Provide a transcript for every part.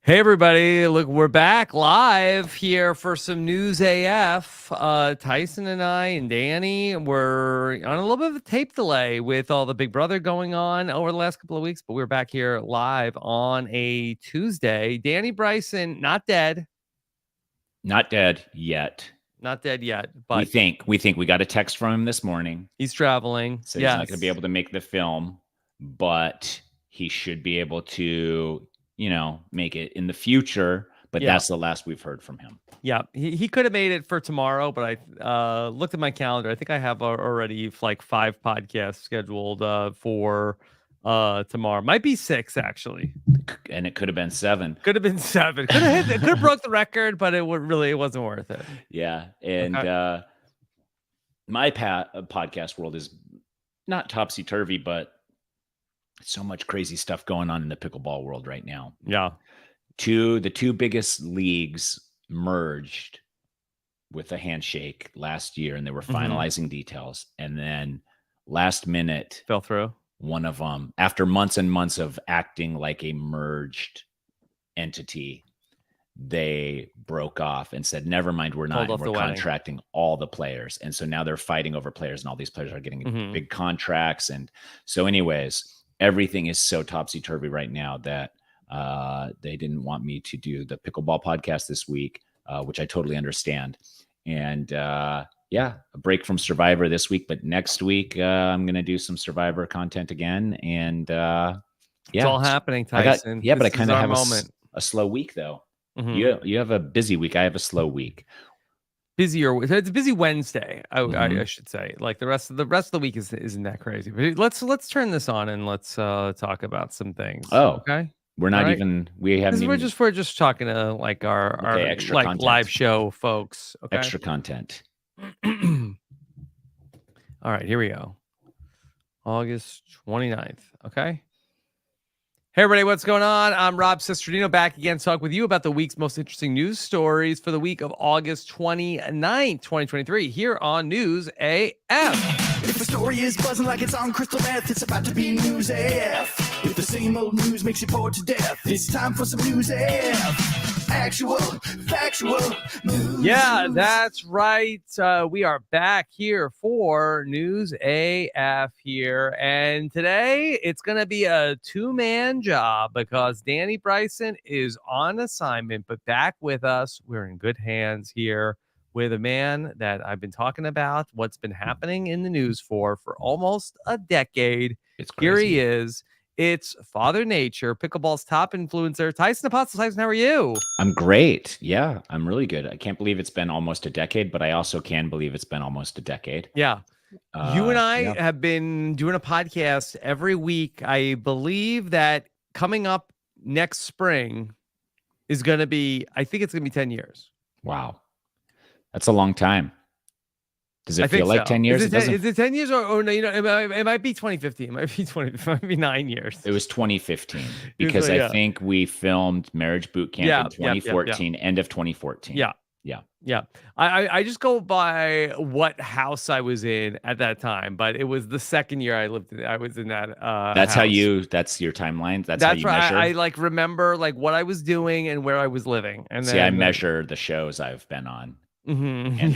Hey everybody, look, we're back live here for some News AF. Tyson and I and Danny were on a little bit of a tape delay with all the Big Brother going on over the last couple of weeks, but we're back here live on a Tuesday. Danny Bryson, not dead. Not dead yet. Not dead yet, but we think we got a text from him this morning. he's traveling. So he's not going to be able to make the film, but he should be able to, make it in the future. But that's the last we've heard from him. Yeah, he could have made it for tomorrow, but I looked at my calendar. I think I have already like 5 podcasts scheduled for tomorrow. Might be 6 actually, and it could have been 7. Could have been 7. Could have broke the record, but it wasn't worth it. Yeah, and my podcast world is not topsy turvy, but so much crazy stuff going on in the pickleball world right now. Yeah, the two biggest leagues merged with a handshake last year, and they were finalizing details, and then last minute fell through. One of them, after months and months of acting like a merged entity, they broke off and said, never mind, we're not. We're contracting all the players. And so now they're fighting over players, and all these players are getting big contracts. And so anyways, everything is so topsy-turvy right now that they didn't want me to do the pickleball podcast this week, which I totally understand. And a break from Survivor this week, but next week I'm going to do some Survivor content again. And it's all happening, Tyson. But I kind of have a slow week though. You have a busy week. I have a slow week. Busier. It's a busy Wednesday. I should say. Like the rest of the week isn't that crazy. But let's turn this on and let's talk about some things. Oh, okay. We're not even. We haven't. We're just talking to like our extra like content. live show folks. Okay. Extra content. All right, here we go. August 29th. Okay. Hey, everybody, what's going on? I'm Rob Cesternino back again to talk with you about the week's most interesting news stories for the week of August 29th, 2023, here on News AF. If the story is buzzing like it's on crystal meth, it's about to be News AF. If the same old news makes you bored to death, it's time for some News AF. Actual, factual news. Yeah, that's right. We are back here for News AF here. And today it's going to be a 2-man job because Danny Bryson is on assignment, but back with us. We're in good hands here with a man that I've been talking about what's been happening in the news for almost a decade. It's crazy. Here he is. It's Father Nature, pickleball's top influencer, Tyson Apostol. Tyson, how are you? I'm great. Yeah, I'm really good. I can't believe it's been almost a decade, but I also can believe it's been almost a decade. Yeah. You and I have been doing a podcast every week. I believe that coming up next spring is going to be, I think it's going to be 10 years. Wow. That's a long time. Does it feel like 10 years? Is it 10 years or no? It might be 2015. It might be 9 years. It was 2015 because I think we filmed Marriage Boot Camp in 2014, end of 2014. Yeah. I just go by what house I was in at that time, but it was the second year I lived in. I was in that. That's house. That's your timeline. That's how you right. measure. I like remember like what I was doing and where I was living. And see, then, I measure the shows I've been on. And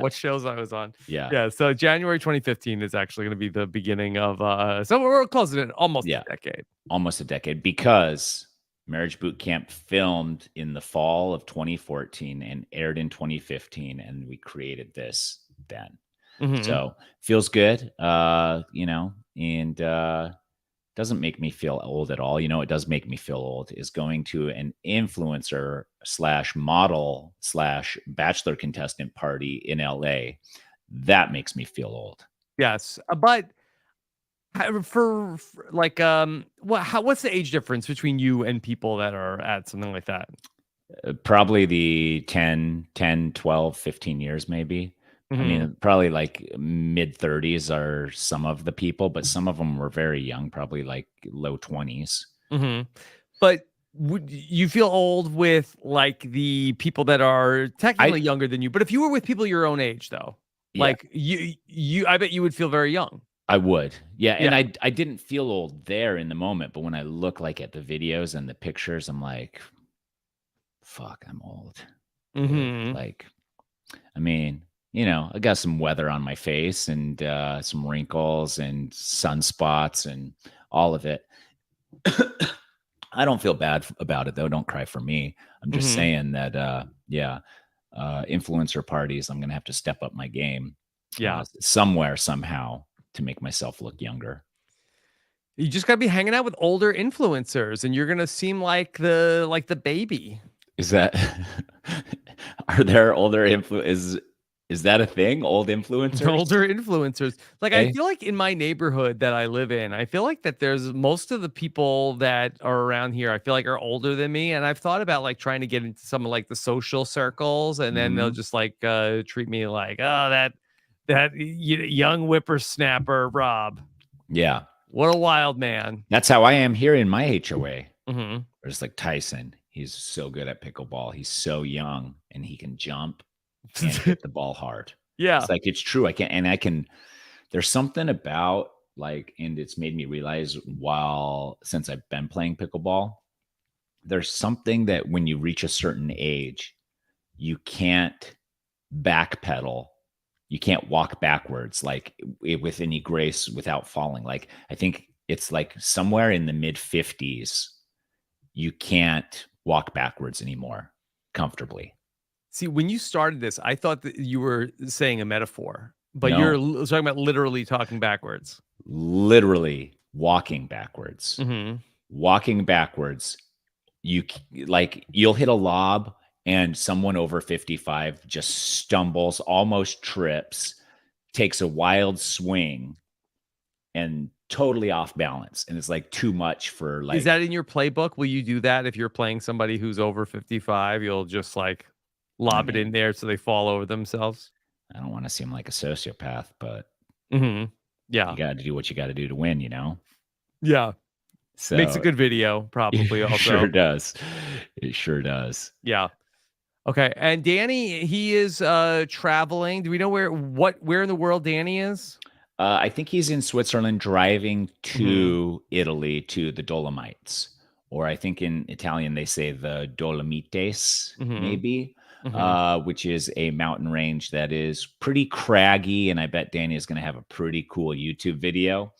what shows I was on. Yeah. So January 2015 is actually going to be the beginning of. So we're close to it, almost a decade. Almost a decade because Marriage Boot Camp filmed in the fall of 2014 and aired in 2015, and we created this then. So feels good, and doesn't make me feel old at all. It does make me feel old is going to an influencer / model / bachelor contestant party in LA. That makes me feel old. Yes. But for like, what's the age difference between you and people that are at something like that? Probably the 10, 12, 15 years, maybe. I mean, probably like mid 30s are some of the people, but some of them were very young, probably like low 20s. But would you feel old with like the people that are technically younger than you? But if you were with people your own age, though, like you, I bet you would feel very young. I would. Yeah. And I didn't feel old there in the moment, but when I look like at the videos and the pictures, I'm like, fuck, I'm old. Mm-hmm. Like, I mean, I got some weather on my face and some wrinkles and sunspots and all of it. I don't feel bad about it though. Don't cry for me. I'm just saying that, influencer parties, I'm going to have to step up my game somewhere, somehow to make myself look younger. You just got to be hanging out with older influencers and you're going to seem like the baby. Is that, are there older is that a thing? Old influencers? Older influencers. Like, I feel like in my neighborhood that I live in, I feel like that there's most of the people that are around here, I feel like are older than me. And I've thought about like trying to get into some of like the social circles and then they'll just like treat me like, oh, that young whippersnapper, Rob. Yeah. What a wild man. That's how I am here in my HOA. Mm-hmm. There's like Tyson. He's so good at pickleball. He's so young and he can jump and hit the ball hard. Yeah. It's like, it's true. I can, there's something about like, and it's made me realize since I've been playing pickleball, there's something that when you reach a certain age, you can't backpedal. You can't walk backwards like with any grace without falling. Like, I think it's like somewhere in the mid 50s, you can't walk backwards anymore comfortably. See, when you started this, I thought that you were saying a metaphor, but you're talking about literally talking backwards. Literally walking backwards. Mm-hmm. Walking backwards. You'll hit a lob and someone over 55 just stumbles, almost trips, takes a wild swing and totally off balance. And it's like too much for like. Is that in your playbook? Will you do that if you're playing somebody who's over 55? You'll just like lob it in there so they fall over themselves? I don't want to seem like a sociopath, but yeah, you got to do what you got to do to win, Yeah. So makes a good video, probably. Also, sure does. It sure does. Yeah. Okay. And Danny, he is traveling. Do we know where in the world Danny is? I think he's in Switzerland driving to Italy to the Dolomites, or I think in Italian they say the Dolomites, maybe, which is a mountain range that is pretty craggy. And I bet Danny is going to have a pretty cool YouTube video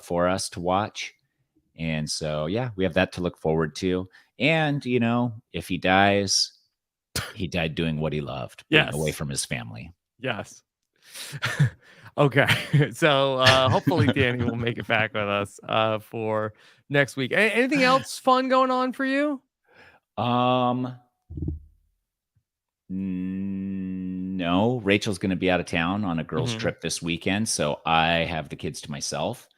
for us to watch. And so, yeah, we have that to look forward to. And, if he dies, he died doing what he loved, being away from his family. Yes. Okay. So hopefully Danny will make it back with us for next week. Anything else fun going on for you? No. Rachel's going to be out of town on a girls' trip this weekend. So I have the kids to myself.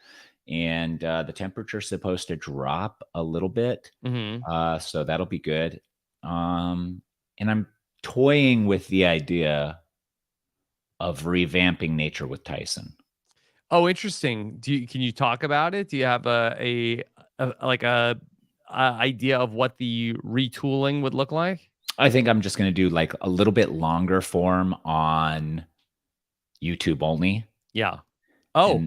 And the temperature's supposed to drop a little bit. So that'll be good. And I'm toying with the idea of revamping Nature with Tyson. Oh, interesting. Can you talk about it? Do you have a idea of what the retooling would look like? I think I'm just going to do like a little bit longer form on YouTube only. Yeah. Oh,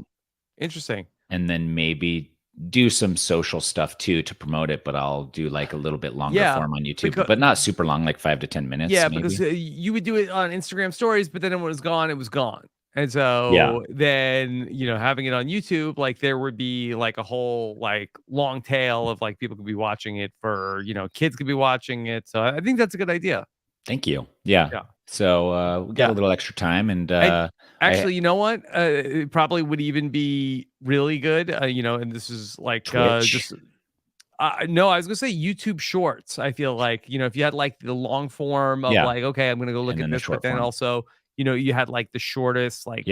interesting. And then maybe do some social stuff too to promote it, but I'll do like a little bit longer form on YouTube, but not super long, like 5 to 10 minutes. Yeah, maybe. because you would do it on Instagram stories, but then when it was gone, it was gone. And so then, having it on YouTube, like there would be like a whole like long tail of like people could be watching it for, kids could be watching it. So I think that's a good idea. Thank you. Yeah. So we got a little extra time, and actually, you know what? It probably would even be really good. And this is like just. No, I was gonna say YouTube Shorts. I feel like if you had like the long form of like, okay, I'm gonna go look at this, but then also you had like the shortest like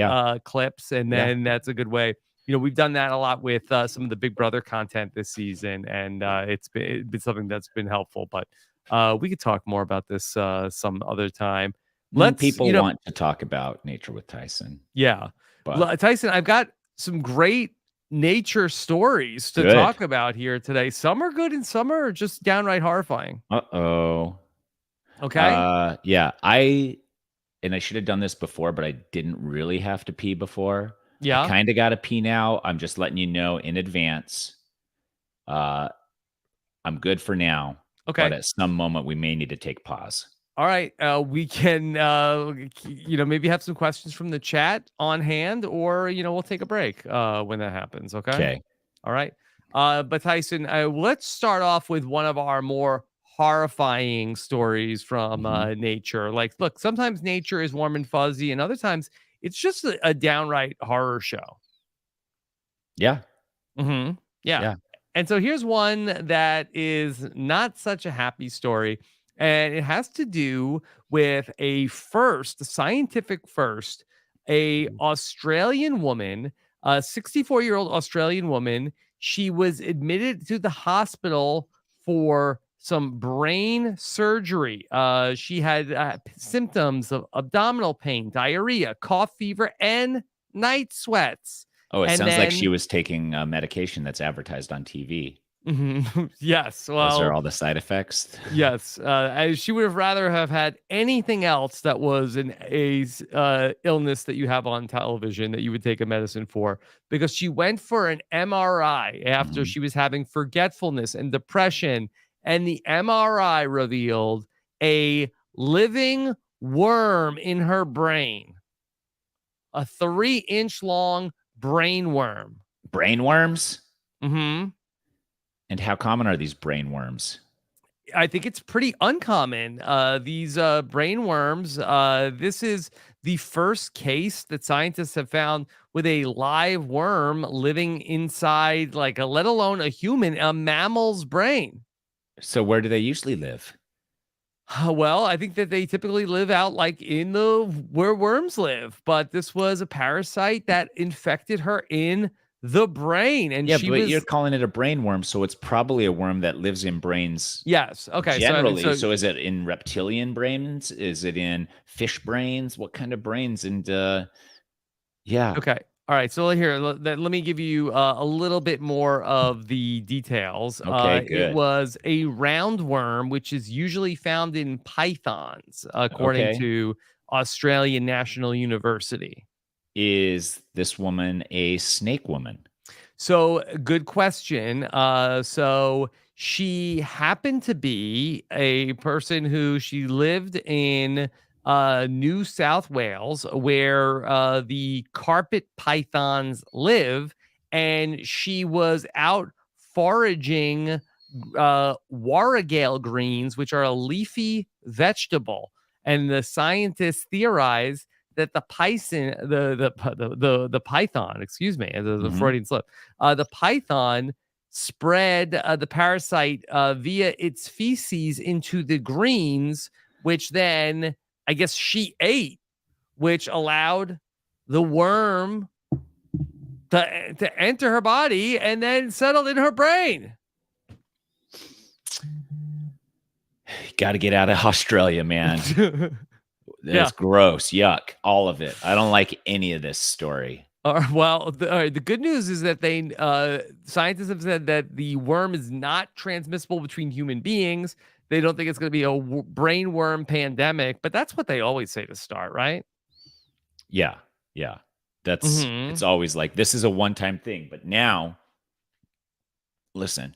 clips, and then that's a good way. We've done that a lot with some of the Big Brother content this season, and it's been something that's been helpful. But we could talk more about this some other time. People want to talk about Nature with Tyson. Yeah, but Tyson, I've got some great nature stories to talk about here today. Some are good and some are just downright horrifying. Okay. Yeah. I should have done this before, but I didn't really have to pee before. Yeah. I kind of got to pee now. I'm just letting you know in advance. I'm good for now. Okay. But at some moment, we may need to take pause. All right. We can, maybe have some questions from the chat on hand, or, we'll take a break when that happens. Okay. Okay. All right. But Tyson, let's start off with one of our more horrifying stories from nature. Like, look, sometimes nature is warm and fuzzy, and other times it's just a downright horror show. Yeah. Mm-hmm. Yeah. And so here's one that is not such a happy story, and it has to do with a scientific first, a Australian woman, a 64-year-old Australian woman. She was admitted to the hospital for some brain surgery. She had symptoms of abdominal pain, diarrhea, cough, fever, and night sweats. Oh, it sounds like she was taking medication that's advertised on TV. Yes. Well, those are all the side effects. Yes. She would have rather have had anything else that was an illness that you have on television that you would take a medicine for, because she went for an MRI after she was having forgetfulness and depression. And the MRI revealed a living worm in her brain, a 3-inch long brain worm. Brain worms? Mm-hmm. And how common are these brain worms? I think it's pretty uncommon. These brain worms, this is the first case that scientists have found with a live worm living inside, let alone a mammal's brain. So where do they usually live? Well, I think that they typically live out in where worms live, but this was a parasite that infected her in the brain, and you're calling it a brain worm, so it's probably a worm that lives in brains. Yes. Okay. Generally, so is it in reptilian brains? Is it in fish brains? What kind of brains? And yeah. Okay. All right. So here, let me give you a little bit more of the details. Okay. Good. It was a roundworm, which is usually found in pythons, according to Australian National University. Is this woman a snake woman? So, good question. So she happened to be a person who she lived in New South Wales, where the carpet pythons live, and she was out foraging warragale greens, which are a leafy vegetable. And the scientists theorize that the python, the python, excuse me, the Freudian slip, the python spread the parasite via its feces into the greens, which then I guess she ate, which allowed the worm to enter her body and then settled in her brain. Got to get out of Australia, man. That's gross. Yuck. All of it. I don't like any of this story. The good news is that scientists have said that the worm is not transmissible between human beings. They don't think it's going to be a brain worm pandemic, but that's what they always say to start, right? Yeah. Yeah. That's it's always like, this is a one-time thing. But now, listen,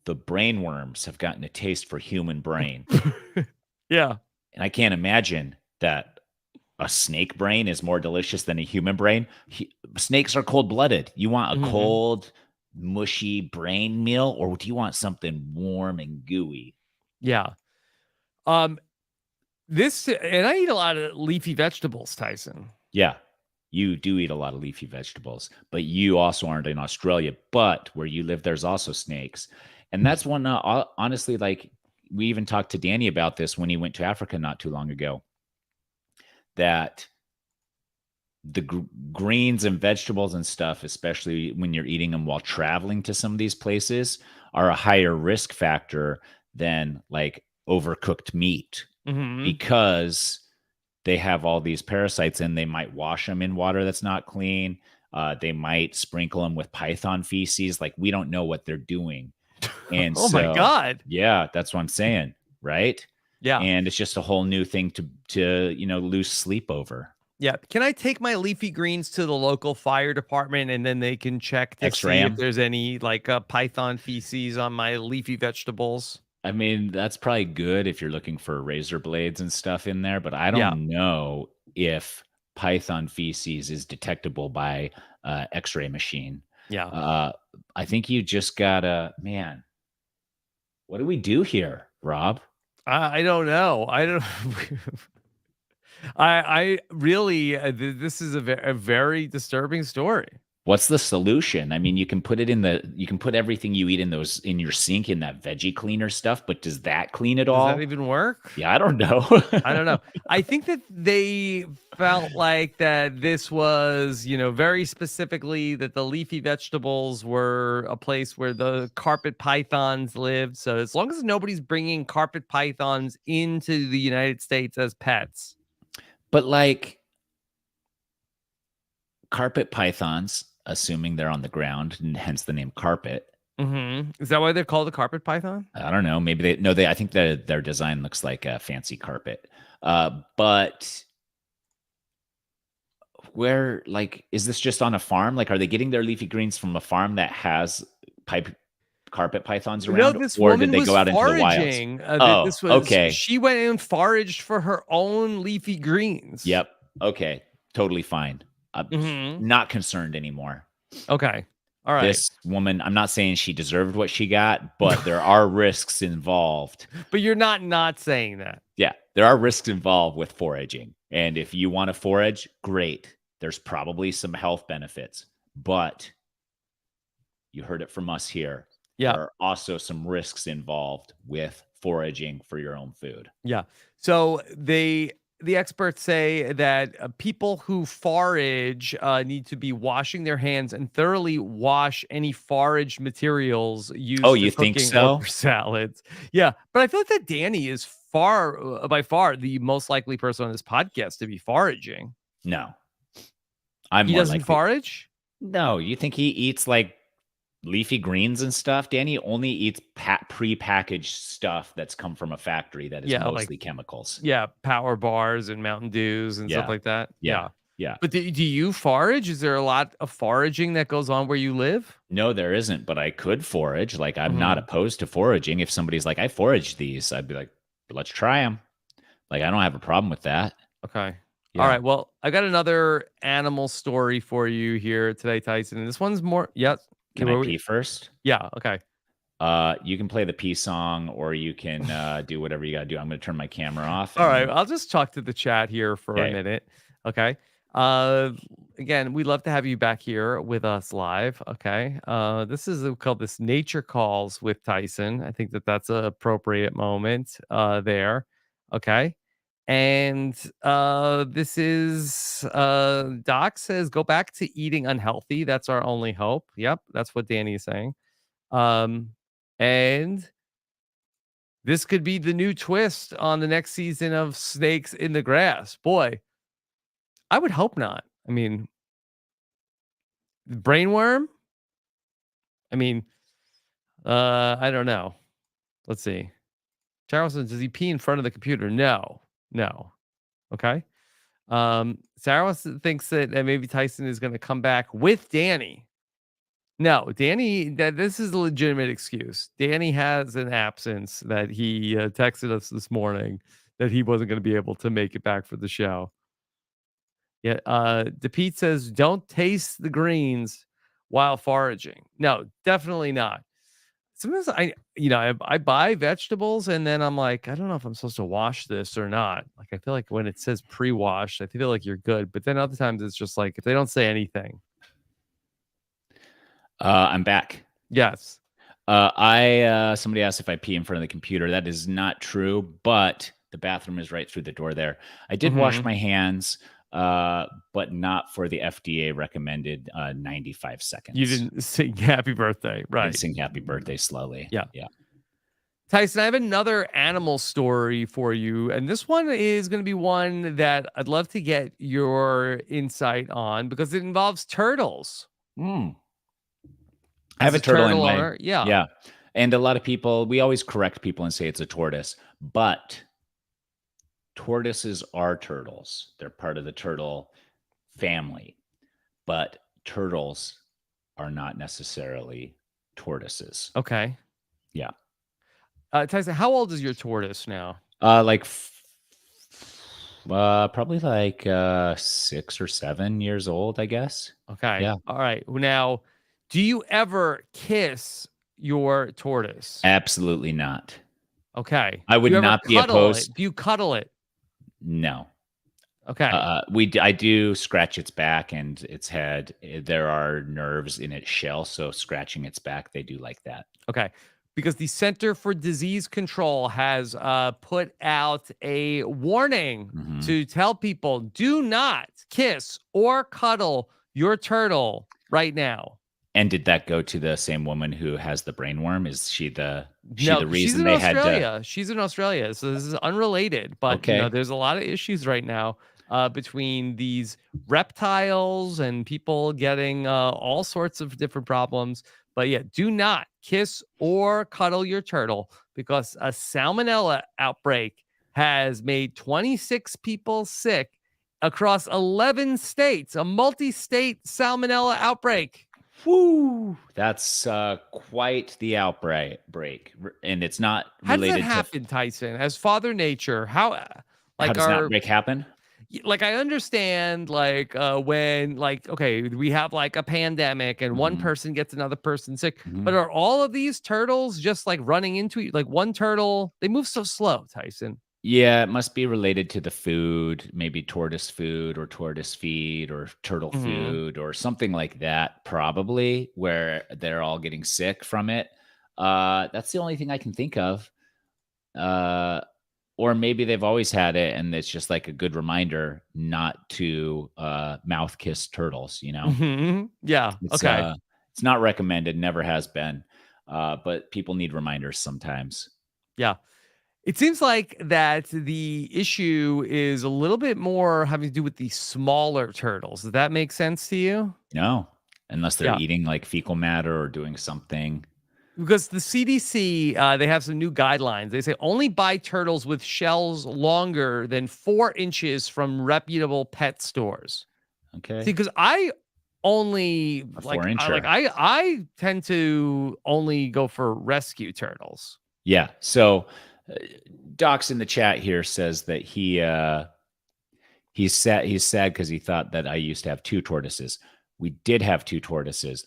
the brain worms have gotten a taste for human brain. Yeah. And I can't imagine that a snake brain is more delicious than a human brain. Snakes are cold-blooded. You want a cold, mushy brain meal, or do you want something warm and gooey? Yeah. And I eat a lot of leafy vegetables, Tyson. Yeah, you do eat a lot of leafy vegetables, but you also aren't in Australia. But where you live, there's also snakes. And that's one, honestly, we even talked to Danny about this when he went to Africa not too long ago, that the greens and vegetables and stuff, especially when you're eating them while traveling to some of these places, are a higher risk factor than overcooked meat, because they have all these parasites, and they might wash them in water that's not clean. They might sprinkle them with python feces. We don't know what they're doing. And my God. Yeah, that's what I'm saying. Right. Yeah. And it's just a whole new thing to lose sleep over. Yeah. Can I take my leafy greens to the local fire department and then they can check to see if there's any like python feces on my leafy vegetables? I mean, that's probably good if you're looking for razor blades and stuff in there, but I don't know if python feces is detectable by X-ray machine. Yeah. I think you just gotta, man. What do we do here, Rob? I don't know. I don't. I really. This is a very disturbing story. What's the solution? I mean, you can put everything you eat in your sink in that veggie cleaner stuff, but does that clean it all? Does that even work? Yeah, I don't know. I don't know. I think that they felt like that this was, very specifically that the leafy vegetables were a place where the carpet pythons lived. So as long as nobody's bringing carpet pythons into the United States as pets. But like carpet pythons, assuming they're on the ground, and hence the name carpet. Mm-hmm. Is that why they're called a carpet python? I don't know. Maybe I think that their design looks like a fancy carpet. But where, like, is this just on a farm? Like, are they getting their leafy greens from a farm that has carpet pythons around? No, this or woman did they was go out foraging. into the wilds? Okay. She went and foraged for her own leafy greens. Yep. Okay. Totally fine. I'm not concerned anymore. Okay. All right. This woman, I'm not saying she deserved what she got, but there are risks involved. But you're not saying that. Yeah, there are risks involved with foraging. And if you want to forage, great. There's probably some health benefits, but you heard it from us here. Yeah. There are also some risks involved with foraging for your own food. Yeah. So the experts say that people who forage need to be washing their hands and thoroughly wash any forage materials used. Oh, you think so? For salads. Yeah, but I feel like that Danny is by far the most likely person on this podcast to be foraging. No, he doesn't forage. No, you think he eats like leafy greens and stuff? Danny only eats pre-packaged stuff that's come from a factory that is mostly chemicals. Yeah, power bars and Mountain Dews and stuff like that. Yeah. But do you forage? Is there a lot of foraging that goes on where you live? No, there isn't, but I could forage. Like, I'm not opposed to foraging. If somebody's like, I foraged these, I'd be like, let's try them. Like, I don't have a problem with that. Okay. Yeah. All right. Well, I got another animal story for you here today, Tyson. And this one's more. Yes. Can I pee first? Yeah. Okay. You can play the pee song, or you can do whatever you got to do. I'm going to turn my camera off. All right. I'll just talk to the chat here for a minute. Okay. Again, we'd love to have you back here with us live. Okay. This is called this Nature Calls with Tyson. I think that's an appropriate moment there. Okay. And this is Doc says go back to eating unhealthy. That's our only hope. Yep, that's what Danny is saying. And this could be the new twist on the next season of Snakes in the Grass. Boy, I would hope not. I mean, brainworm. I mean, I don't know. Let's see. Charles, does he pee in front of the computer? No. Okay. Sarah thinks that maybe Tyson is going to come back with Danny. No, Danny, this is a legitimate excuse. Danny has an absence that he texted us this morning that he wasn't going to be able to make it back for the show. Yeah. DePete says, don't taste the greens while foraging. No, definitely not. Sometimes I buy vegetables and then I'm like, I don't know if I'm supposed to wash this or not. Like, I feel like when it says pre-washed, I feel like you're good. But then other times it's just like, if they don't say anything. I'm back. Yes. Somebody asked if I pee in front of the computer. That is not true, but the bathroom is right through the door there. I did wash my hands, but not for the FDA recommended 95 seconds. You didn't sing happy birthday, right? I didn't sing happy birthday slowly. Yeah. Tyson, I have another animal story for you, and this one is going to be one that I'd love to get your insight on because it involves turtles. I have a turtle in my owner. Yeah. And a lot of people, we always correct people and say it's a tortoise, but tortoises are turtles. They're part of the turtle family, but turtles are not necessarily tortoises. Okay. Yeah. Tyson, how old is your tortoise now? Probably like 6 or 7 years old, I guess. Okay. Yeah. All right. Now, do you ever kiss your tortoise? Absolutely not. Okay. I would not be opposed. Do you cuddle it? No. Okay. I do scratch its back and its head. There are nerves in its shell, so scratching its back, they do like that. Okay. Because the Center for Disease Control has put out a warning to tell people, do not kiss or cuddle your turtle right now. And did that go to the same woman who has the brainworm? Is she the reason she's in they Australia. had to? She's in Australia, so this is unrelated. But there's a lot of issues right now between these reptiles and people getting all sorts of different problems. But yeah, do not kiss or cuddle your turtle because a salmonella outbreak has made 26 people sick across 11 states. A multi-state salmonella outbreak. Woo! That's quite the outbreak, and it's not related. How does that happen, Tyson? As Father Nature, how does an outbreak happen? Like I understand, when we have like a pandemic and one person gets another person sick, but are all of these turtles just like running into like one turtle? They move so slow, Tyson. Yeah, it must be related to the food, maybe tortoise food or tortoise feed or turtle food or something like that, probably, where they're all getting sick from it. That's the only thing I can think of. Or maybe they've always had it and it's just like a good reminder not to mouth kiss turtles, Yeah. Okay. It's not recommended, never has been. But people need reminders sometimes. Yeah. It seems like that the issue is a little bit more having to do with the smaller turtles. Does that make sense to you? No, unless they're eating like fecal matter or doing something. Because the CDC, they have some new guidelines. They say only buy turtles with shells longer than 4 inches from reputable pet stores. Okay. See, because I only I tend to only go for rescue turtles. Yeah. So Doc's in the chat here says that he's sad because he thought that I used to have 2 tortoises. We did have 2 tortoises,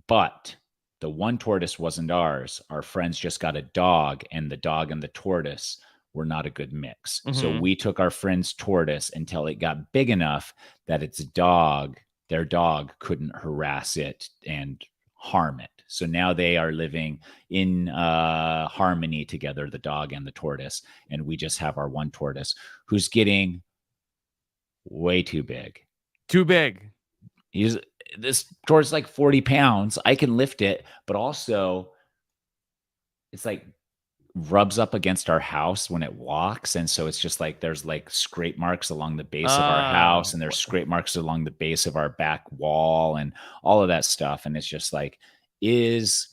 but the one tortoise wasn't ours. Our friends just got a dog, and the dog and the tortoise were not a good mix. So we took our friend's tortoise until it got big enough that their dog couldn't harass it and harm it. So now they are living in harmony together, the dog and the tortoise. And we just have our one tortoise who's getting way too big. Too big. This tortoise is like 40 pounds. I can lift it, but also it's like rubs up against our house when it walks. And so it's just like there's like scrape marks along the base of our house, and there's scrape marks along the base of our back wall and all of that stuff. And it's just like, is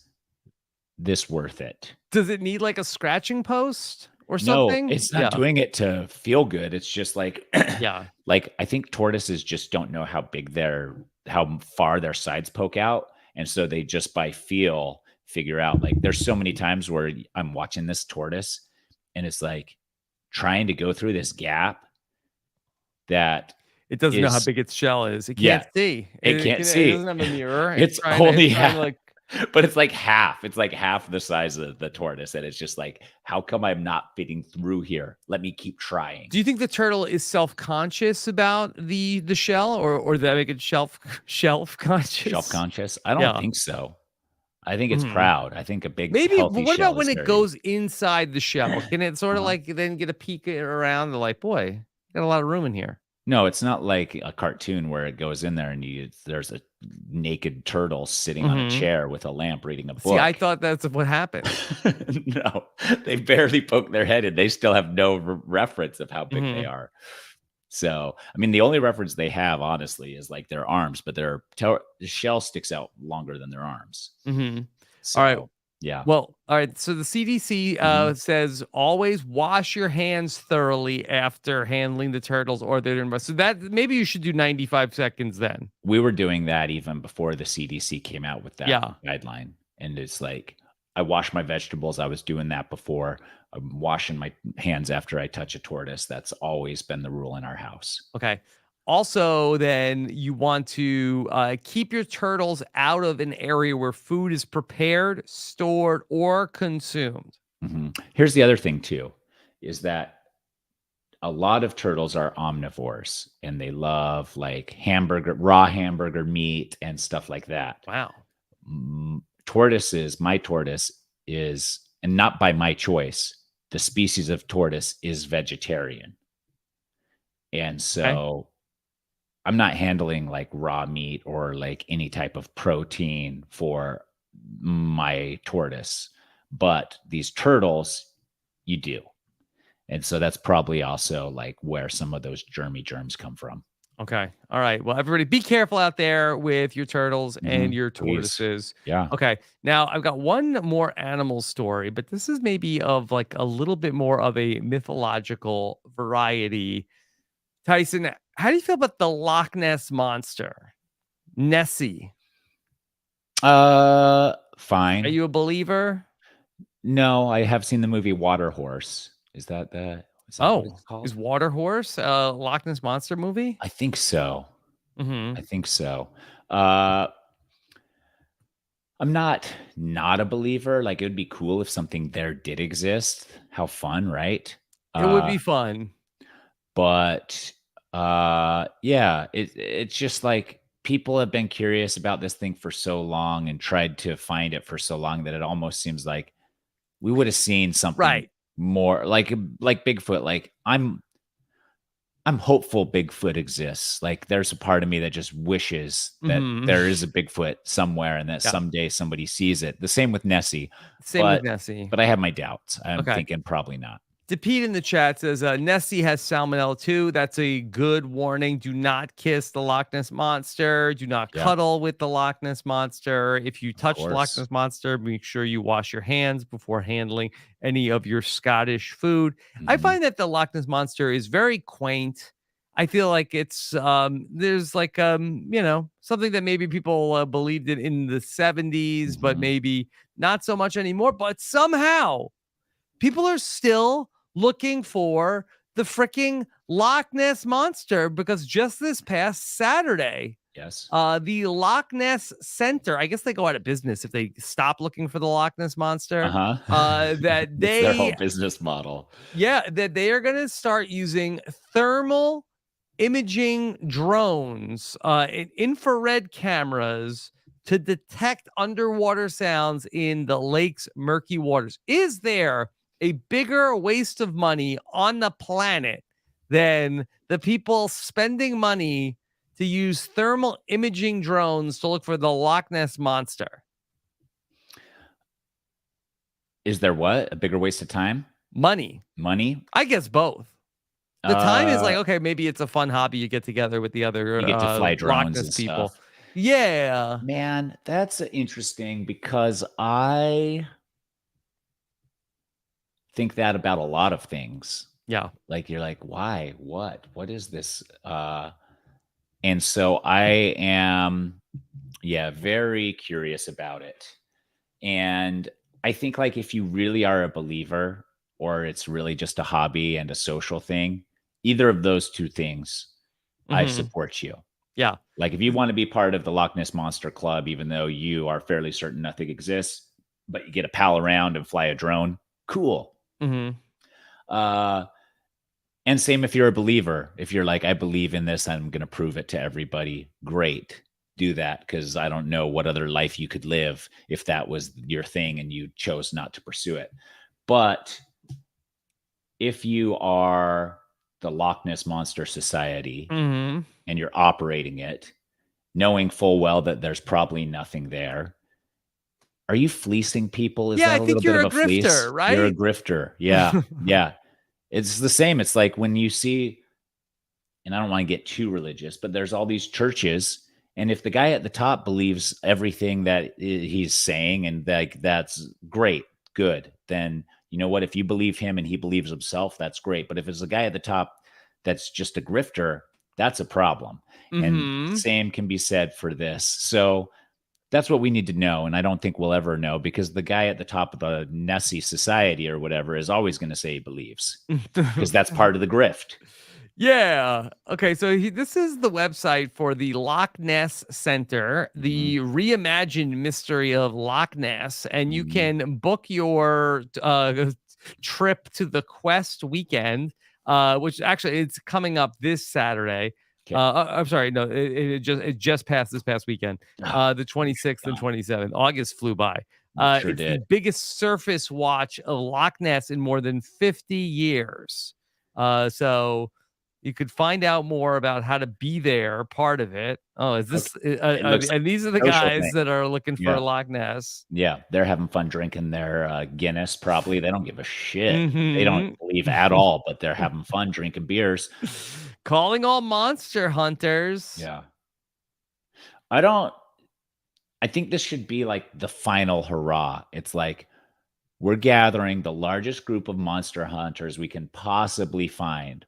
this worth it? Does it need like a scratching post or something? No, it's not doing it to feel good. It's just like, yeah. Like I think tortoises just don't know how far their sides poke out. And so they just by feel figure out, like there's so many times where I'm watching this tortoise and it's like trying to go through this gap that it doesn't know how big its shell is. It can't see. It can't see. It doesn't have a mirror. It's only half. But it's like half. It's like half the size of the tortoise. And it's just like, how come I'm not fitting through here? Let me keep trying. Do you think the turtle is self-conscious about the shell, or does that make it shelf conscious? Shelf-conscious? I don't think so. I think it's proud. I think a big maybe. But what about when it goes inside the shell? Can it sort of like then get a peek around? They're like, boy, got a lot of room in here. No, it's not like a cartoon where it goes in there and there's a naked turtle sitting on a chair with a lamp reading a book. See, I thought that's what happened. No, they barely poke their head in. They still have no reference of how big they are. So, I mean, the only reference they have, honestly, is like their arms, but the shell sticks out longer than their arms. Mm-hmm. So, all right. Yeah. Well, all right. So the CDC says always wash your hands thoroughly after handling the turtles or they're so that maybe you should do 95 seconds then. We were doing that even before the CDC came out with that guideline. And it's like, I wash my vegetables. I was doing that before. I'm washing my hands after I touch a tortoise. That's always been the rule in our house. Okay. Also, then you want to keep your turtles out of an area where food is prepared, stored, or consumed. Here's the other thing, too, is that a lot of turtles are omnivores and they love like raw hamburger meat and stuff like that. Wow. My tortoise is, and not by my choice, the species of tortoise is vegetarian. And so I'm not handling like raw meat or like any type of protein for my tortoise, but these turtles, you do. And so that's probably also like where some of those germs come from. Okay. All right. Well, everybody be careful out there with your turtles and your tortoises. Please. Yeah. Okay. Now I've got one more animal story, but this is maybe of like a little bit more of a mythological variety. Tyson, how do you feel about the Loch Ness monster? Nessie. Fine. Are you a believer? No, I have seen the movie Water Horse. Is that what it's called? Is Water Horse a Loch Ness monster movie? I think so. Mm-hmm. I think so. I'm not a believer. Like, it would be cool if something there did exist. How fun, right? It would be fun. But yeah, it's just like people have been curious about this thing for so long and tried to find it for so long that it almost seems like we would have seen something more like Bigfoot. Like I'm hopeful Bigfoot exists. Like there's a part of me that just wishes that there is a Bigfoot somewhere and that someday somebody sees it. The same with Nessie. But I have my doubts. I'm thinking probably not. DePete in the chat says Nessie has salmonella too. That's a good warning. Do not kiss the Loch Ness monster. Do not cuddle with the Loch Ness monster. If you touch the Loch Ness monster, make sure you wash your hands before handling any of your Scottish food. I find that the Loch Ness monster is very quaint. I feel like it's there's like something that maybe people believed in the 70s, but maybe not so much anymore. But somehow people are still looking for the freaking Loch Ness monster because just this past Saturday, the Loch Ness Center, I guess they go out of business if they stop looking for the Loch Ness monster. That they their whole business model. Yeah, that they are going to start using thermal imaging drones, infrared cameras to detect underwater sounds in the lake's murky waters. Is there a bigger waste of money on the planet than the people spending money to use thermal imaging drones to look for the Loch Ness monster? Is there what? A bigger waste of time? Money? I guess both. The time is like, okay, maybe it's a fun hobby. You get together with the other you get to fly drones Loch Ness and people. Stuff. Yeah. Man, that's interesting because I think that about a lot of things. Yeah. Like you're like, why? What is this? And so I am, very curious about it. And I think like if you really are a believer or it's really just a hobby and a social thing, either of those two things, I support you. Yeah. Like if you want to be part of the Loch Ness Monster Club, even though you are fairly certain nothing exists, but you get to pal around and fly a drone, cool. And same if you're a believer. If you're like, I believe in this, I'm going to prove it to everybody. Great. Do that because I don't know what other life you could live if that was your thing and you chose not to pursue it. But if you are the Loch Ness Monster Society and you're operating it, knowing full well that there's probably nothing there, are you fleecing people? Is that I think you're a grifter, fleece? Right? You're a grifter. Yeah. Yeah. It's the same. It's like when you see, and I don't want to get too religious, but there's all these churches. And if the guy at the top believes everything that he's saying and like that's great, good. Then you know what? If you believe him and he believes himself, that's great. But if it's a guy at the top that's just a grifter, that's a problem. And same can be said for this. So that's what we need to know. And I don't think we'll ever know, because the guy at the top of the Nessie society or whatever is always going to say he believes, because that's part of the grift. Yeah. Okay. So this is the website for the Loch Ness Center, the reimagined mystery of Loch Ness, and you can book your trip to the Quest weekend, which actually it's coming up this Saturday. Okay. I'm sorry, no, it just passed this past weekend, the 26th and 27th. August flew by. Sure it's did. the biggest surface watch of Loch Ness in more than 50 years. So you could find out more about how to be there, part of it. Oh, is this? And these are the guys that are looking for Loch Ness. Yeah, they're having fun drinking their Guinness. Probably they don't give a shit. They don't believe at all, but they're having fun drinking beers. Calling all monster hunters. Yeah. I think this should be like the final hurrah. It's like, we're gathering the largest group of monster hunters we can possibly find,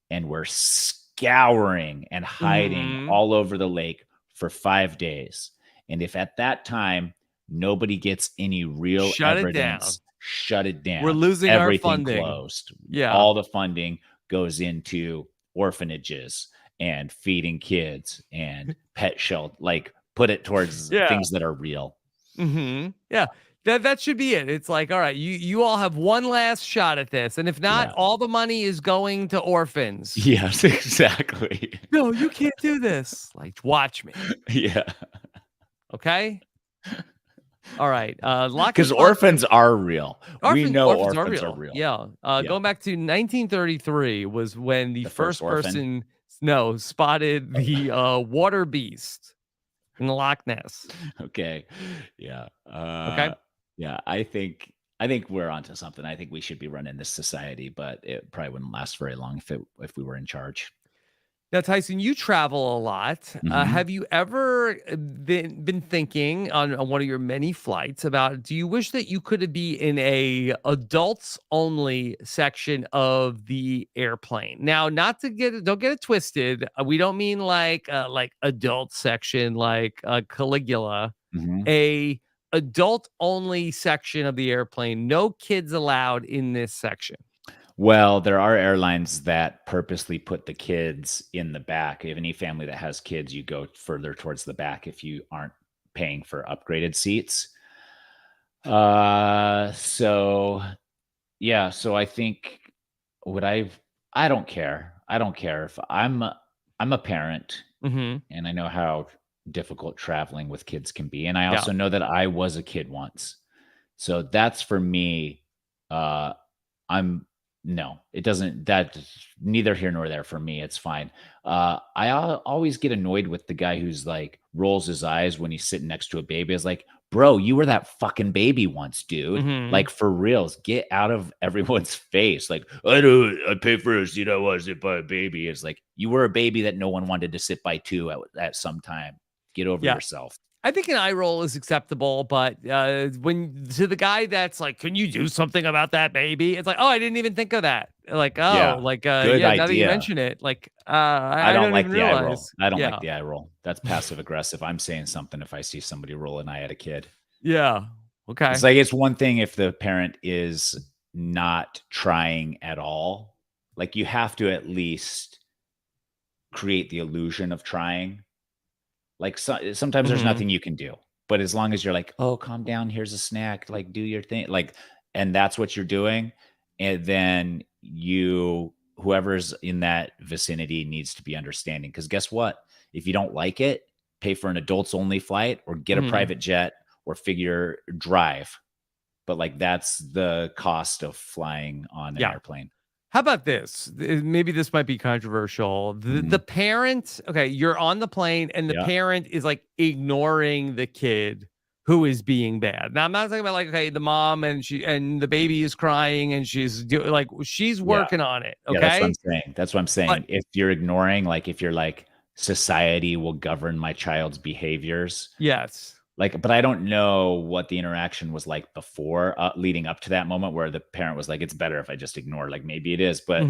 and we're scouring and hiding all over the lake for 5 days. And if at that time nobody gets any real evidence, shut it down. We're losing everything our funding. Closed. Yeah. All the funding goes into orphanages and feeding kids and pet shelter. Like, put it towards things that are real. Yeah. That should be it. It's like, all right, you all have one last shot at this. And if not, all the money is going to orphans. Yes, exactly. No, you can't do this. Like, watch me. Yeah. Okay. All right. Because orphans are real. We know orphans are real. Yeah. Going back to 1933 was when the first person spotted the water beast in the Loch Ness. Okay. Yeah. Okay. Yeah, I think we're onto something. I think we should be running this society, but it probably wouldn't last very long if we were in charge. Now, Tyson, you travel a lot. Have you ever been thinking on one of your many flights about, do you wish that you could be in a adults only section of the airplane? Now, don't get it twisted. We don't mean like adult section, like Caligula, a adult only section of the airplane. No kids allowed in this section. Well, there are airlines that purposely put the kids in the back. If any family that has kids, you go further towards the back if you aren't paying for upgraded seats. So I think I don't care. I don't care if I'm a parent, and I know how difficult traveling with kids can be. And I also know that I was a kid once. So that's for me. No, it doesn't. That's neither here nor there for me. It's fine. I always get annoyed with the guy who's like rolls his eyes when he's sitting next to a baby. It's like, bro, you were that fucking baby once, dude. Like, for reals, get out of everyone's face. Like, I pay for a seat. I want to sit by a baby. It's like, you were a baby that no one wanted to sit by too at some time. Get over yourself. I think an eye roll is acceptable, but when to the guy that's like, can you do something about that baby? It's like, oh, I didn't even think of that. Like, good idea. Now that you mention it, like, I don't like the realize. eye roll. I don't like the eye roll. That's passive aggressive. I'm saying something if I see somebody roll an eye at a kid. Yeah. Okay. It's like, it's one thing if the parent is not trying at all. Like, you have to at least create the illusion of trying. Like, sometimes there's nothing you can do, but as long as you're like, oh, calm down, here's a snack, like, do your thing, like, and that's what you're doing. And then whoever's in that vicinity needs to be understanding. Because guess what? If you don't like it, pay for an adults only flight or get a private jet or drive. But like, that's the cost of flying on an airplane. How about this? Maybe this might be controversial. The parent, okay, you're on the plane and the parent is like ignoring the kid who is being bad. Now, I'm not talking about like, okay, the mom and the baby is crying and she's working on it. Okay. Yeah, that's what I'm saying. But if you're ignoring, like, if you're like, society will govern my child's behaviors. Yes. Like, but I don't know what the interaction was like before, leading up to that moment where the parent was like, it's better if I just ignore. Like, maybe it is, but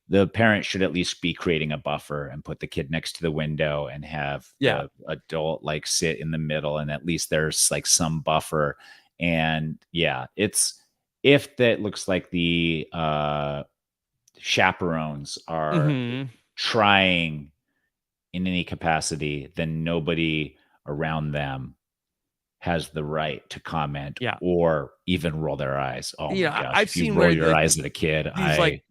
the parent should at least be creating a buffer and put the kid next to the window and have the adult like sit in the middle. And at least there's like some buffer. And yeah, if that looks like the chaperones are trying in any capacity, then nobody around them has the right to comment or even roll their eyes. Oh my gosh. I've if you seen roll where your eyes at a kid, like,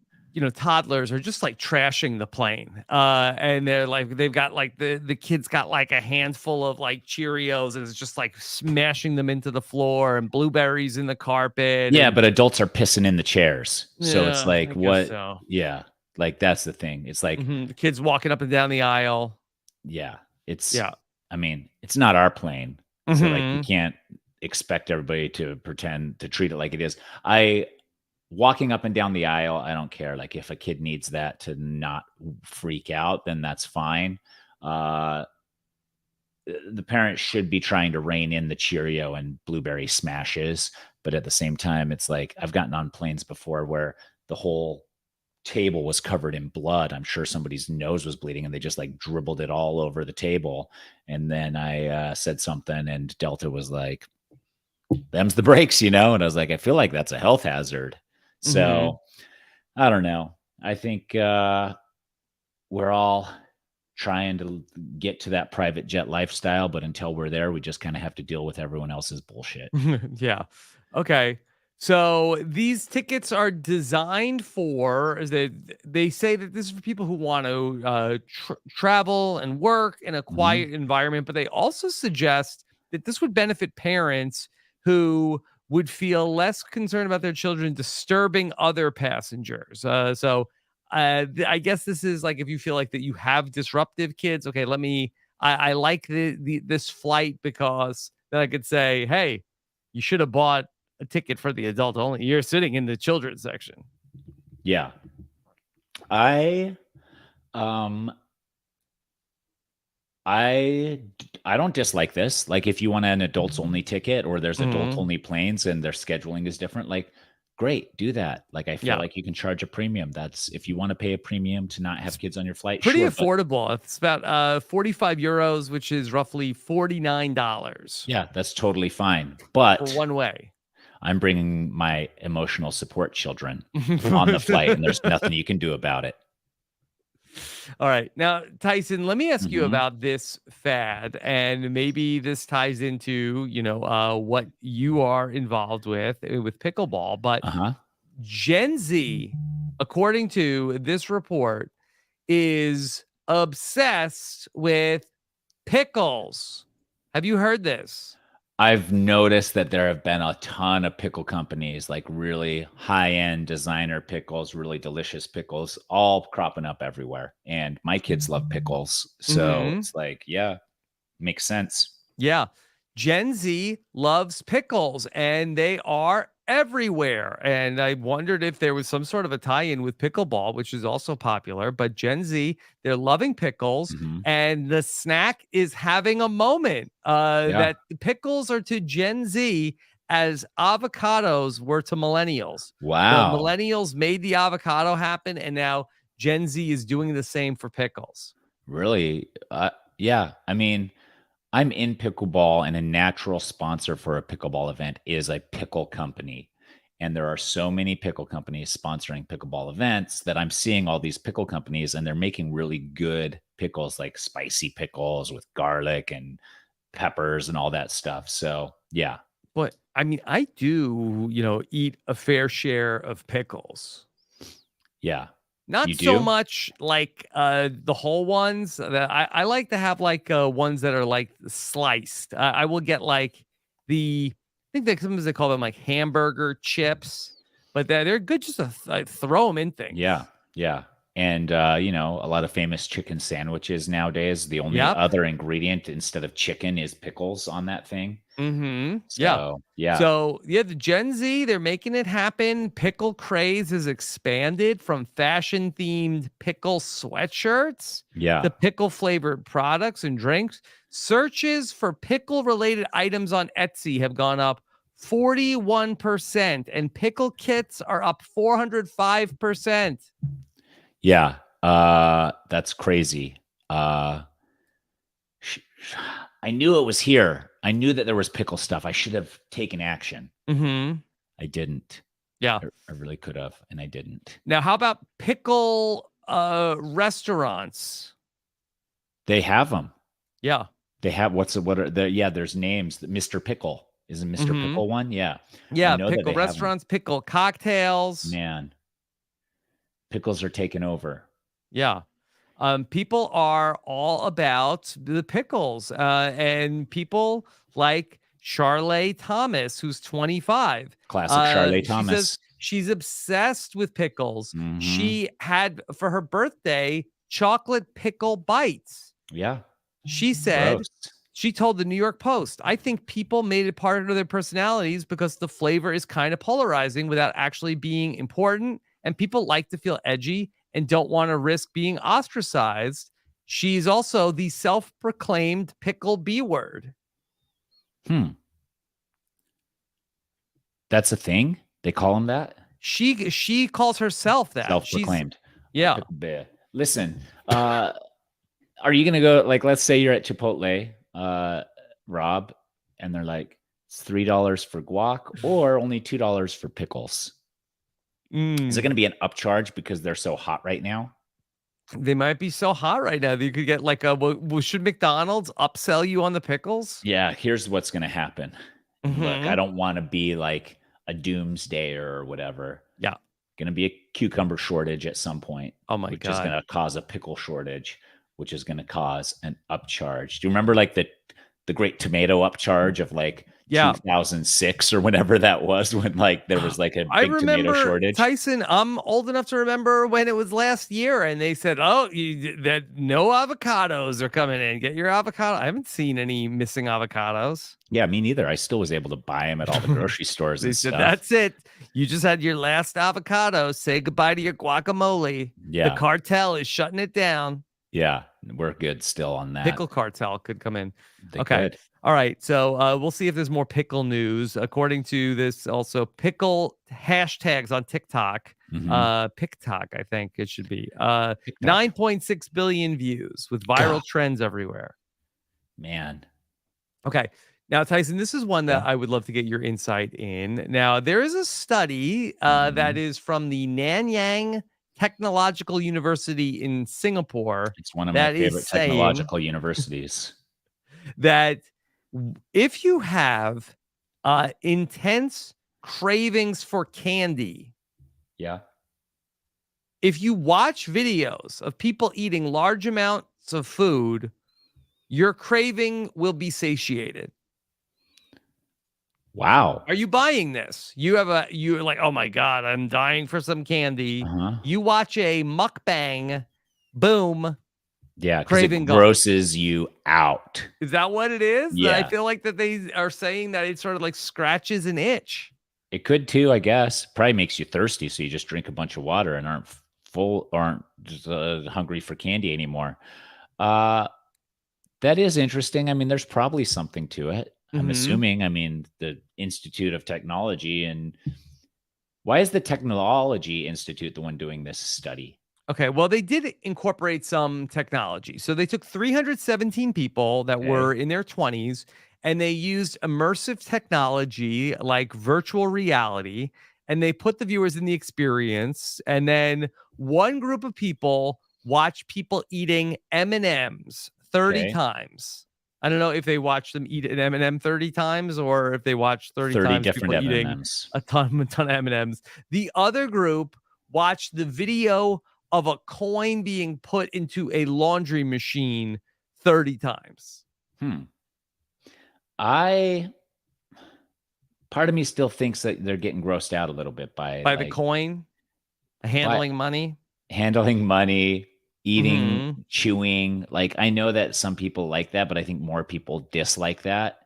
toddlers are just like trashing the plane. And they're like, they've got like the kid's got like a handful of like Cheerios and it's just like smashing them into the floor and blueberries in the carpet. Yeah, but adults are pissing in the chairs. So it's like, what? So. Yeah. Like, that's the thing. It's like the kids walking up and down the aisle. Yeah. I mean, it's not our plane. So like, you can't expect everybody to pretend to treat it like it is. Walking up and down the aisle, I don't care. Like, if a kid needs that to not freak out, then that's fine. The parent should be trying to rein in the Cheerio and blueberry smashes. But at the same time, it's like, I've gotten on planes before where the whole table was covered in blood. I'm sure somebody's nose was bleeding and they just like dribbled it all over the table. And then I said something and Delta was like, them's the breaks, And I was like, I feel like that's a health hazard. So I don't know. I think we're all trying to get to that private jet lifestyle, but until we're there, we just kind of have to deal with everyone else's bullshit. Yeah. Okay. So these tickets are designed for, they say that this is for people who want to travel and work in a quiet environment, but they also suggest that this would benefit parents who would feel less concerned about their children disturbing other passengers. So I guess this is like, if you feel like that you have disruptive kids, okay, I like this flight because then I could say, hey, you should have bought a ticket for the adult only. You're sitting in the children's section. Yeah. I don't dislike this. Like, if you want an adults only ticket or there's adult only planes and their scheduling is different, like, great, do that. Like, I feel like you can charge a premium. That's, if you want to pay a premium to not have kids on your flight. Pretty affordable. It's about 45 euros, which is roughly $49. Yeah, that's totally fine. But for one way. I'm bringing my emotional support children on the flight, and there's nothing you can do about it. All right. Now, Tyson, let me ask you about this fad, and maybe this ties into, what you are involved with pickleball, but Gen Z, according to this report, is obsessed with pickles. Have you heard this? I've noticed that there have been a ton of pickle companies, like really high-end designer pickles, really delicious pickles, all cropping up everywhere. And my kids love pickles. So it's like, yeah, makes sense. Yeah. Gen Z loves pickles and they are everywhere. And I wondered if there was some sort of a tie-in with pickleball, which is also popular. But Gen Z, they're loving pickles, and the snack is having a moment. That pickles are to Gen Z as avocados were to millennials. Wow. The millennials made the avocado happen, and now Gen Z is doing the same for pickles. Really? Yeah. I mean, I'm in pickleball, and a natural sponsor for a pickleball event is a pickle company. And there are so many pickle companies sponsoring pickleball events that I'm seeing all these pickle companies, and they're making really good pickles, like spicy pickles with garlic and peppers and all that stuff. So, yeah. But I mean, I do, eat a fair share of pickles. Yeah. Not so much like the whole ones. I like to have like ones that are like sliced. I will get like I think that sometimes they call them like hamburger chips, but they're good just to throw them in things. Yeah, yeah. And, a lot of famous chicken sandwiches nowadays, the only other ingredient instead of chicken is pickles on that thing. Mm-hmm. So, yeah. So, the Gen Z, they're making it happen. Pickle craze has expanded from fashion-themed pickle sweatshirts to pickle-flavored products and drinks. Searches for pickle-related items on Etsy have gone up 41%, and pickle kits are up 405%. Yeah. That's crazy. I knew it was here. I knew that there was pickle stuff. I should have taken action. Mm-hmm. I didn't. Yeah. I really could have, and I didn't. Now, how about pickle restaurants? They have them. Yeah. They have there's names. Mr. Pickle. Is it Mr. Pickle one? Yeah. Yeah, pickle restaurants, pickle cocktails. Man. Pickles are taking over. Yeah. People are all about the pickles, and people like Charlotte Thomas, who's 25. Classic Charlotte Thomas. Says she's obsessed with pickles. Mm-hmm. She had, for her birthday, chocolate pickle bites. Yeah. She said, Gross. She told the New York Post, I think people made it part of their personalities because the flavor is kind of polarizing without actually being important, and people like to feel edgy and don't want to risk being ostracized. She's also the self-proclaimed pickle B word. That's a thing? They call him that? She calls herself that. Self-proclaimed. Yeah. Listen, are you going to go, like, let's say you're at Chipotle, Rob, and they're like, it's $3 for guac or only $2 for pickles. Is it going to be an upcharge because they're so hot right now? They might be so hot right now that you could get like should McDonald's upsell you on the pickles? Yeah, here's what's going to happen. Look, I don't want to be like a doomsday or whatever. Yeah. Going to be a cucumber shortage at some point. Oh my God. Which is going to cause a pickle shortage, which is going to cause an upcharge. Do you remember like the great tomato upcharge of like 2006 or whenever that was, when like there was like a big tomato shortage? Tyson, I'm old enough to remember when it was last year and they said, that no avocados are coming in. Get your avocado. I haven't seen any missing avocados. Yeah, me neither. I still was able to buy them at all the grocery stores. They said, that's it. You just had your last avocado. Say goodbye to your guacamole. Yeah. The cartel is shutting it down. Yeah, we're good still on that. Pickle cartel could come in. They could. All right. So we'll see if there's more pickle news. According to this, also pickle hashtags on TikTok. PikTok, I think it should be. 9.6 billion views with viral trends everywhere. Man. Okay. Now, Tyson, this is one that I would love to get your insight in. Now, there is a study that is from the Nanyang Technological University in Singapore. It's one of my favorite technological universities. That if you have intense cravings for candy, if you watch videos of people eating large amounts of food, your craving will be satiated. Wow. Are you buying this? You're like, oh my God, I'm dying for some candy. You watch a mukbang, boom. Yeah, craving grosses you out. Is that what it is? Yeah. I feel like that they are saying that it sort of like scratches an itch. It could too, I guess. Probably makes you thirsty, so you just drink a bunch of water and aren't just hungry for candy anymore. That is interesting. I mean, there's probably something to it. I'm assuming. I mean, the Institute of Technology, and why is the Technology Institute the one doing this study? Okay, well, they did incorporate some technology. So they took 317 people that were in their 20s, and they used immersive technology like virtual reality, and they put the viewers in the experience. And then one group of people watched people eating M&Ms 30 times. I don't know if they watched them eat an M&M 30 times or if they watched 30 times different people eating M&Ms. a ton of M&Ms. The other group watched the video of a coin being put into a laundry machine 30 times. Part of me still thinks that they're getting grossed out a little bit by the coin, handling money, eating, chewing. Like, I know that some people like that, but I think more people dislike that.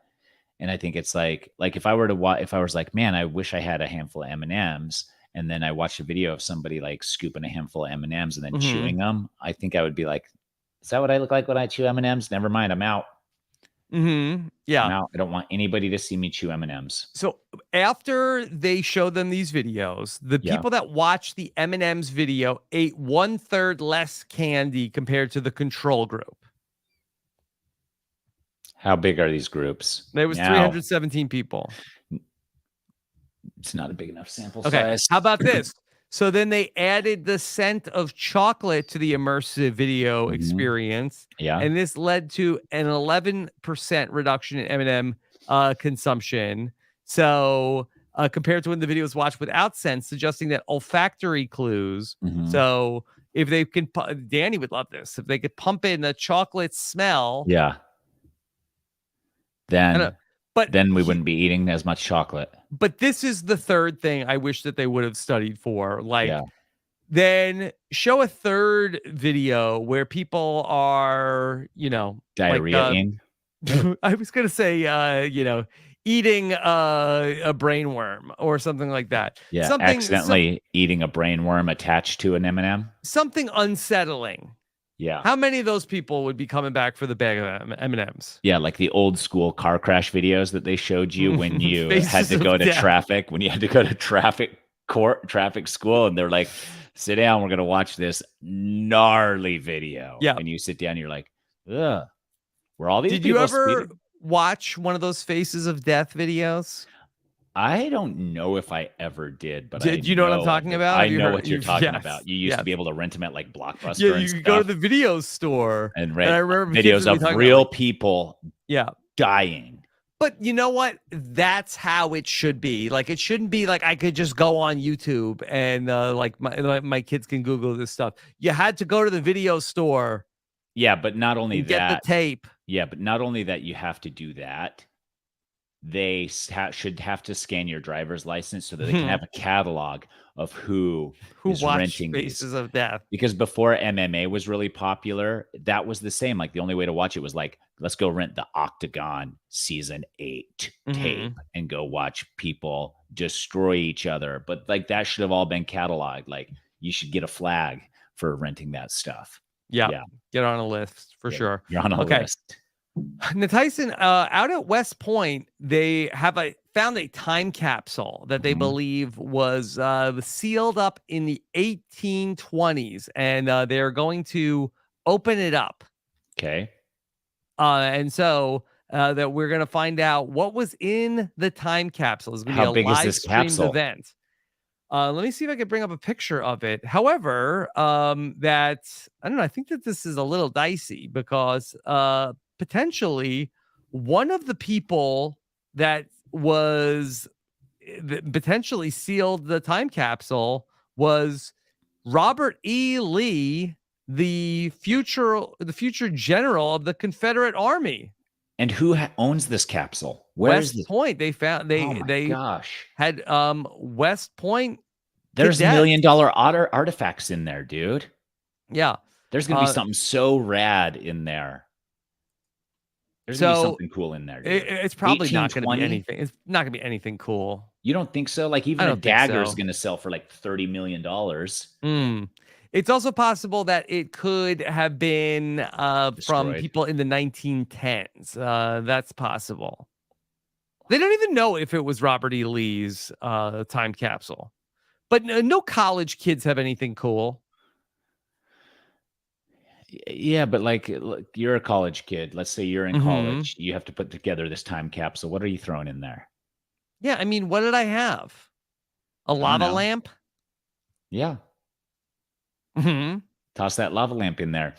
And I think it's like if I were to if I was like, man, I wish I had a handful of M&Ms, and then I watched a video of somebody like scooping a handful of M&Ms and then chewing them, I think I would be like, is that what I look like when I chew M&Ms? Never mind, I'm out. Yeah. I'm out. I don't want anybody to see me chew M&Ms. So after they show them these videos, the people that watched the M&Ms video ate 1/3 less candy compared to the control group. How big are these groups? There was 317 people. It's not a big enough sample size. size. How about this? So then they added the scent of chocolate to the immersive video experience. Yeah. And this led to an 11% reduction in M&M consumption. So compared to when the video was watched without scent, suggesting that olfactory clues. So if they can, Danny would love this. If they could pump in the chocolate smell. Yeah. Then we wouldn't be eating as much chocolate. But this is the third thing I wish that they would have studied for. Then show a third video where people are, diarrheaing. I was going to say, eating a brainworm or something like that. Yeah, accidentally eating a brainworm attached to an M&M. Something unsettling. Yeah. How many of those people would be coming back for the bag of M&Ms? Yeah, like the old school car crash videos that they showed you when you had to go to traffic, when you had to go to traffic school, and they're like, sit down, we're going to watch this gnarly video. Yeah. And you sit down, you're like, ugh. Were all these Did you ever watch one of those Faces of Death videos? I don't know if I ever did, but you know what I'm talking about? I know what you're talking about. You used to be able to rent them at like Blockbuster. Yeah, you could go to the video store and rent I remember videos of real people dying. But you know what? That's how it should be. Like, it shouldn't be like I could just go on YouTube and like my kids can Google this stuff. You had to go to the video store. Yeah, but not only that. Get the tape. Yeah, but not only that, you have to do that. They should have to scan your driver's license so that they can have a catalog of who is renting Faces of Death. Because before MMA was really popular, that was the same. Like the only way to watch it was like, let's go rent the Octagon season 8 tape and go watch people destroy each other. But like that should have all been cataloged. Like you should get a flag for renting that stuff. Yeah. Get on a list for sure. You're on a list. Now, Tyson, out at West Point, they have found a time capsule that they believe was sealed up in the 1820s, and they're going to open it up. Okay. And so that we're going to find out what was in the time capsule. It's going to be a live streamed event. Let me see if I can bring up a picture of it. However, I don't know. I think that this is a little dicey because potentially one of the people that was potentially sealed the time capsule was Robert E. Lee, the future general of the Confederate Army. And who owns this capsule? West Point. They found had West Point. There's $1 million artifacts in there, dude. Yeah. There's gonna be something so rad in there. There's gonna be something cool in there, dude. It's probably not gonna be anything. It's not gonna be anything cool. You don't think so? Like even a dagger is gonna sell for like $30 million. It's also possible that it could have been from people in the 1910s. That's possible. They don't even know if it was Robert E. Lee's time capsule. But no college kids have anything cool. Yeah, but like, look, you're a college kid. Let's say you're in college. You have to put together this time capsule. What are you throwing in there? Yeah, I mean, what did I have? A lava lamp? Yeah. Toss that lava lamp in there.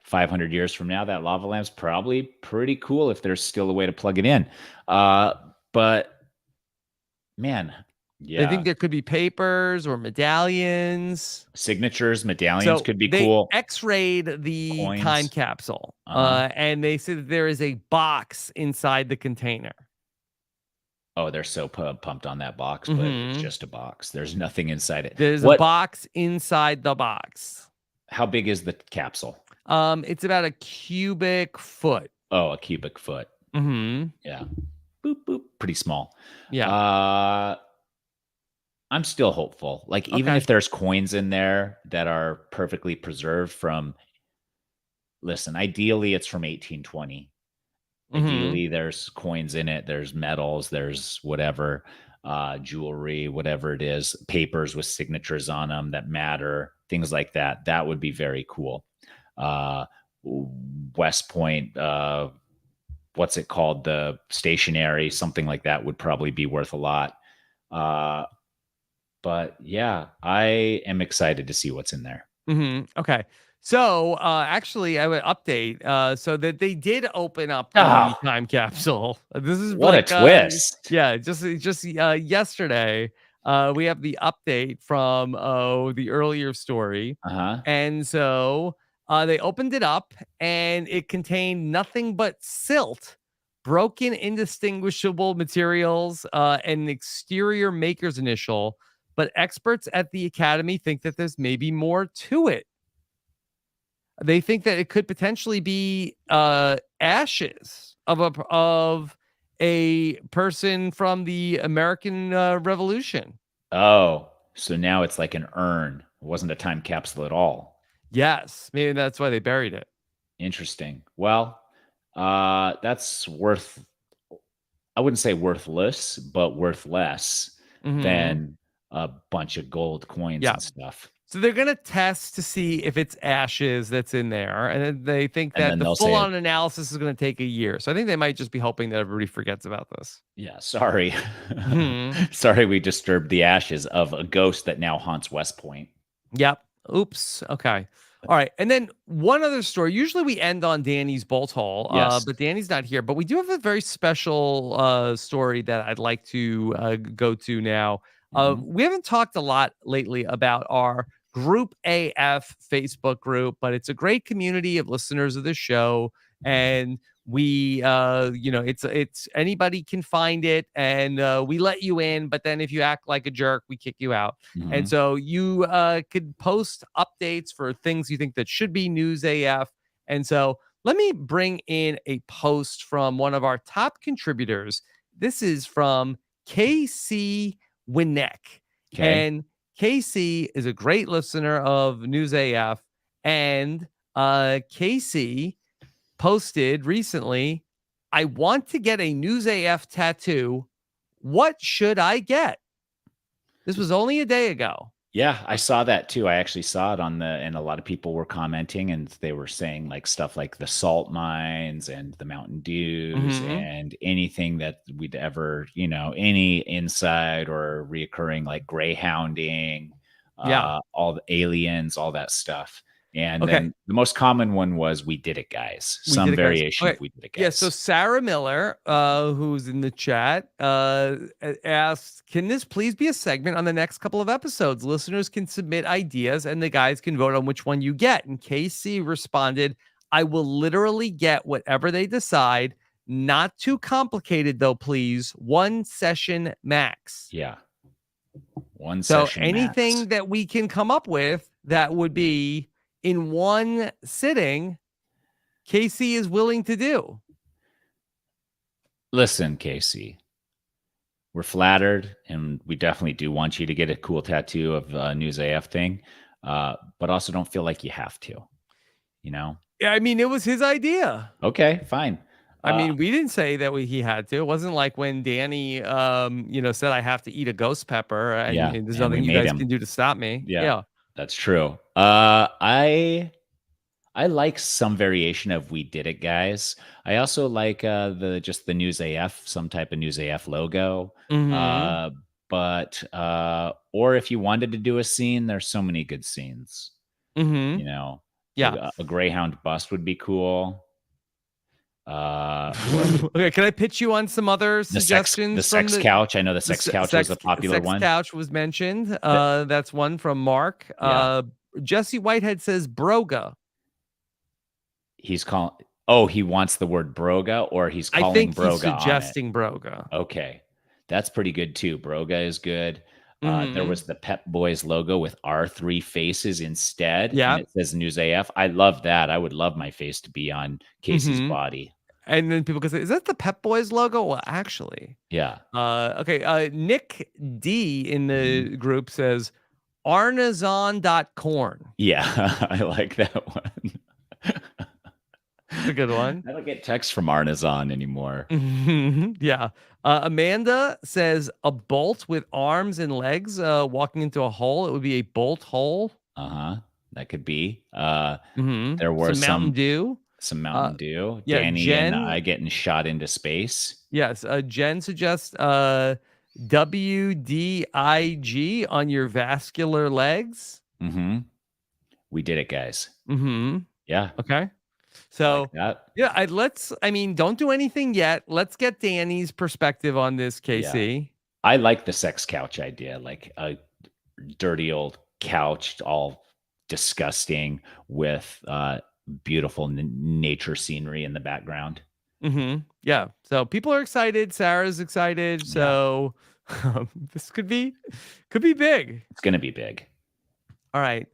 500 years from now, that lava lamp's probably pretty cool if there's still a way to plug it in. But man, yeah. I think there could be papers or medallions. Signatures, medallions could be cool. They X-rayed the time capsule. And they said that there is a box inside the container. Oh, they're so pumped on that box, but it's just a box. There's nothing inside it. There's a box inside the box. How big is the capsule? It's about a cubic foot. Oh, a cubic foot. Yeah. boop, boop, pretty small. Yeah. I'm still hopeful. Like, even if there's coins in there that are perfectly preserved from, listen, ideally it's from 1820. Ideally there's coins in it. There's metals, there's whatever, jewelry, whatever it is, papers with signatures on them that matter, things like that. That would be very cool. West Point, what's it called? The stationery, something like that would probably be worth a lot. But yeah, I am excited to see what's in there. Okay. So actually, I would update so that they did open up the time capsule. This is what like, a twist. Yeah, just yesterday, we have the update from the earlier story. And so they opened it up and it contained nothing but silt, broken indistinguishable materials, and an exterior maker's initial. But experts at the Academy think that there's maybe more to it. They think that it could potentially be ashes of a person from the American Revolution. Oh, so now it's like an urn. It wasn't a time capsule at all. Yes, maybe that's why they buried it. Interesting. Well, that's worth, I wouldn't say worthless, but worth less than a bunch of gold coins and stuff. So they're going to test to see if it's ashes that's in there. And they think that the full-on analysis is going to take a year. So I think they might just be hoping that everybody forgets about this. Yeah, sorry. Sorry we disturbed the ashes of a ghost that now haunts West Point. Yep. Oops. Okay. All right. And then one other story. Usually we end on Danny's bolt hole, but Danny's not here. But we do have a very special story that I'd like to go to now. We haven't talked a lot lately about our Group AF Facebook group, but it's a great community of listeners of the show. And we, it's anybody can find it, and we let you in. But then if you act like a jerk, we kick you out. And so you could post updates for things you think that should be News AF. And so let me bring in a post from one of our top contributors. This is from KC Winneck. And KC is a great listener of News AF. And KC posted recently, I want to get a News AF tattoo. What should I get? This was only a day ago. Yeah, I saw that too. I actually saw it and a lot of people were commenting, and they were saying like stuff like the salt mines and the Mountain Dews and anything that we'd ever, any inside or reoccurring like greyhounding, all the aliens, all that stuff. And then the most common one was "We did it, guys." Some variation of "We did it, guys." Yeah. So Sarah Miller, who's in the chat, asked, "Can this please be a segment on the next couple of episodes? Listeners can submit ideas, and the guys can vote on which one you get." And KC responded, "I will literally get whatever they decide. Not too complicated, though, please. One session max." Yeah. One session. So anything that we can come up with that would be in one sitting, Casey is willing to do. Listen, Casey, we're flattered, and we definitely do want you to get a cool tattoo of a News AF thing, but also don't feel like you have to, Yeah, I mean, it was his idea. Okay, fine. I mean, we didn't say that he had to. It wasn't like when Danny, said I have to eat a ghost pepper, and there's nothing you guys can do to stop me. Yeah. That's true. I like some variation of "We did it, guys." I also like the News AF, some type of News AF logo. But or if you wanted to do a scene, there's so many good scenes. A Greyhound bust would be cool. Okay, can I pitch you on some other suggestions? The sex couch. I know the sex couch was a popular one. Sex couch was mentioned. That's one from Mark. Jesse Whitehead says Broga. He's calling. Oh, he wants the word Broga, or he's calling Broga. He's suggesting Broga. Okay, that's pretty good too. Broga is good. There was the Pep Boys logo with our three faces instead. Yeah, and it says News AF. I love that. I would love my face to be on Casey's body. And then people can say, is that the Pep Boys logo? Well, actually. Yeah. Okay. Nick D in the group says arnazon.corn. Yeah, I like that one. It's a good one. I don't get texts from Arnazon anymore. Yeah. Amanda says a bolt with arms and legs walking into a hole. It would be a bolt hole. That could be. There were some Mountain Dew. Some Mountain Dew. Yeah, Danny Jen, and I getting shot into space. Yes. Jen suggests WDIG on your vascular legs. We did it, guys. Yeah. Okay. So like that. Yeah, don't do anything yet. Let's get Danny's perspective on this, KC. Yeah. I like the sex couch idea, like a dirty old couch, all disgusting with beautiful nature scenery in the background. Yeah. So people are excited. Sarah's excited. So this could be big. It's going to be big. All right.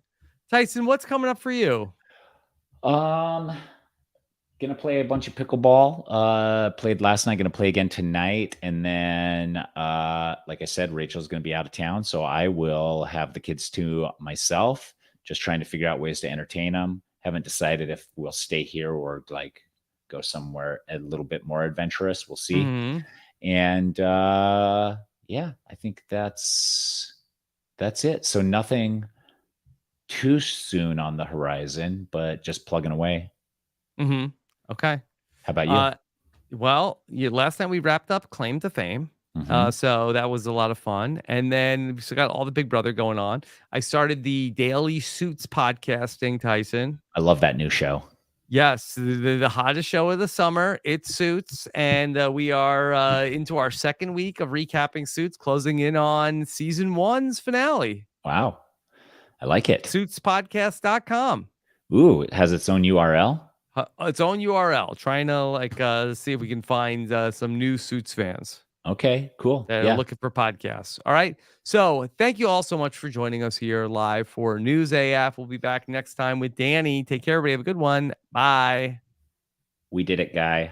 Tyson, what's coming up for you? Gonna play a bunch of pickleball. Played last night, gonna play again tonight. And then like I said, Rachel's gonna be out of town, so I will have the kids to myself, just trying to figure out ways to entertain them. Haven't decided if we'll stay here or like go somewhere a little bit more adventurous. We'll see. And yeah, I think that's it. So nothing too soon on the horizon, but just plugging away. Okay. How about you? Well, last night we wrapped up Claim to Fame. So that was a lot of fun. And then we still got all the Big Brother going on. I started the Daily Suits podcasting, Tyson. I love that new show. Yes, the hottest show of the summer. It's Suits, and we are into our second week of recapping Suits, closing in on season 1's finale. Wow. I like it. Suitspodcast.com. Ooh, it has its own URL? Its own URL. Trying to see if we can find some new Suits fans. Okay, cool. That are looking for podcasts. All right. So thank you all so much for joining us here live for News AF. We'll be back next time with Danny. Take care, everybody. Have a good one. Bye. We did it, guy.